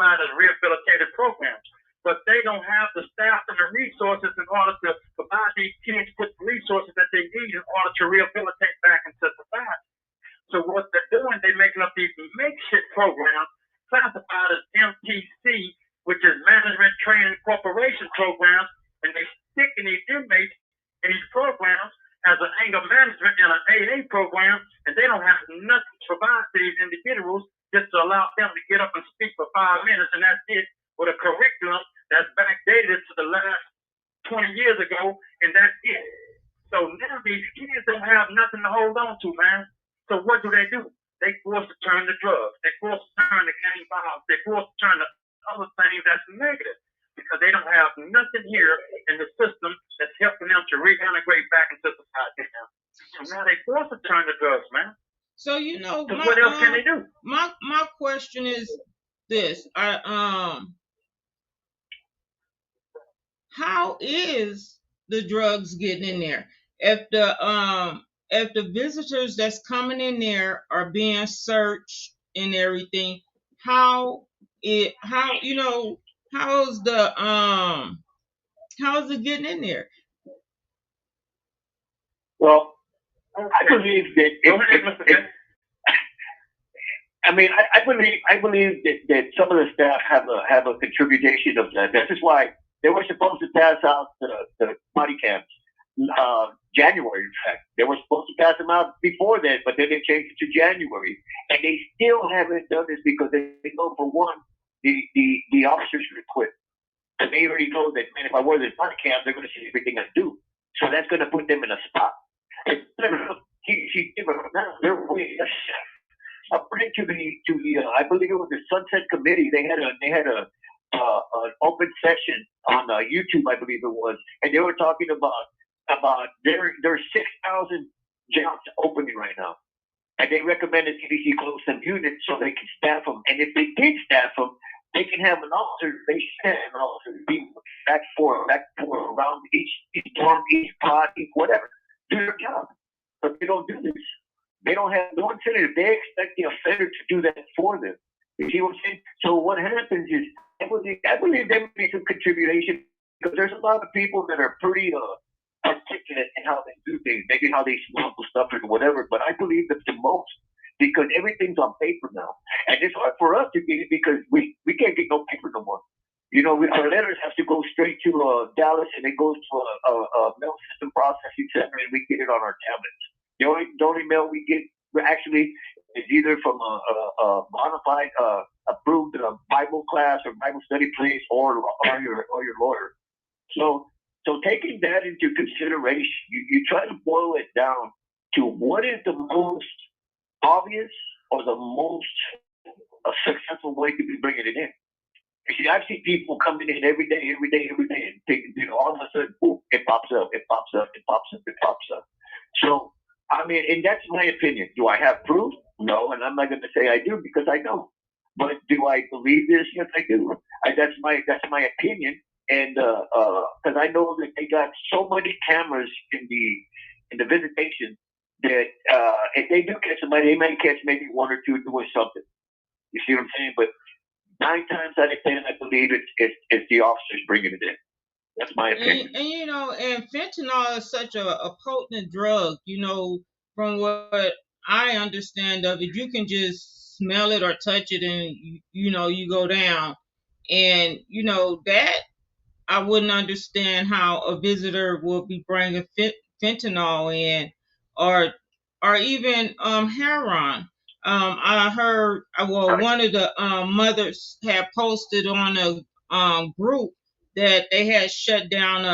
classified as rehabilitative programs. But they don't have the staff and the resources in order to provide these kids with the resources that they need in order to rehabilitate back into society. So what they're doing, they're making up these makeshift programs classified as MTC, which is Management Training Corporation programs, and they sticking these inmates in these programs as an anger management and an AA program, and they don't have nothing to provide to these individuals just to allow them to get up and speak for 5 minutes, and that's it, with a curriculum that's backdated to the last 20 years ago, and that's it. So now these kids don't have nothing to hold on to, man. So what do? They forced to turn to drugs. They forced to turn to gang violence. They forced to turn to other things that's negative because they don't have nothing here in the system that's helping them to reintegrate back into society now. So now they forced to turn to drugs, man. So what else can they do? My question is this: how is the drugs getting in there? If the visitors that's coming in there are being searched and everything, how is it getting in there? Well, I believe that I believe that some of the staff have a contribution of that. This is why they were supposed to pass out the body cams. January, in fact, they were supposed to pass them out before that, but then they changed it to January, and they still haven't done this because they know, for one, the officers would quit, and they already know that, man, if I wear this body cam, they're going to see everything I do, so that's going to put them in a spot. They're way. According to the I believe it was the Sunset Committee, they had an open session on YouTube, I believe it was, and they were talking about there's 6,000 jobs opening right now, and they recommended CDC close some units so they can staff them, and if they did staff them, they can have an officer. They should have an officer be back for around each dorm, each pod, each whatever, do their job, but they don't do this. They don't have no incentive. They expect the offender to do that for them. You see what I'm saying? So what happens is, I believe there would be some contribution because there's a lot of people that are pretty articulate in how they do things, maybe how they smuggle stuff or whatever. But I believe that the most, because everything's on paper now, and it's hard for us to get it because we can't get no paper no more. Our letters have to go straight to Dallas, and it goes to a mail system processing center, and we get it on our tablets. The only mail we get actually is either from a bona fide approved Bible class or Bible study place or your lawyer. So taking that into consideration, you try to boil it down to what is the most obvious or the most successful way to be bringing it in. You see, I've seen people coming in every day, and all of a sudden, boom, it pops up. So, I mean, and that's my opinion. Do I have proof? No, and I'm not going to say I do because I don't. But do I believe this? Yes, I do. That's my opinion, and because I know that they got so many cameras in the visitation that if they do catch somebody, they may catch maybe one or two doing something. You see what I'm saying? But 9 times out of 10, I believe it's the officers bringing it in. That's my opinion. And fentanyl is such a potent drug. From what I understand of it, you can just smell it or touch it, and you go down. And that I wouldn't understand how a visitor will be bringing fentanyl in, or even heroin. I heard one of the mothers had posted on a group that they had shut down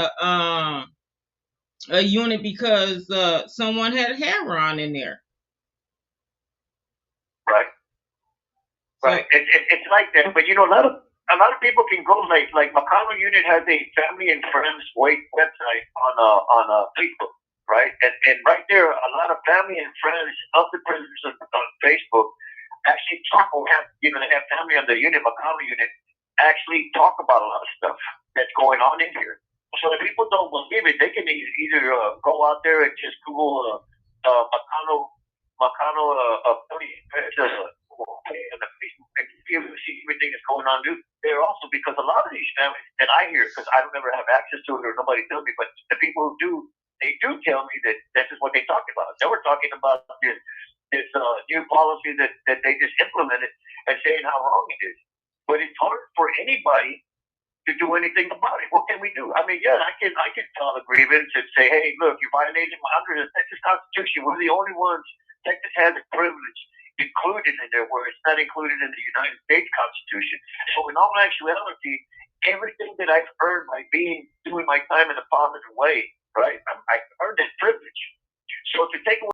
a unit because someone had heroin in there. Right. It's like that, but a lot of people can go like McConnell Unit has a family and friends website on Facebook, right? And right there, a lot of family and friends of the prisoners on Facebook actually talk. They have family on the unit, McConnell Unit, actually talk about a lot of stuff that's going on in here. So if people don't believe it, they can either go out there and just Google McConnell and the Facebook and see everything that's going on. They're also because a lot of these families that I hear, because I don't ever have access to it or nobody tells me, but the people who do, they do tell me that this is what they talked about. They were talking about this new policy that they just implemented and saying how wrong it is. But it's hard for anybody to do anything about it. What can we do? I mean, yeah, I can file a grievance and say, hey, look, you're violating under the Texas Constitution. We're the only ones. Texas has a privilege included in there where it's not included in the United States Constitution. So in all actuality, everything that I've earned by doing my time in a positive way, right? I earned that privilege. So if you take away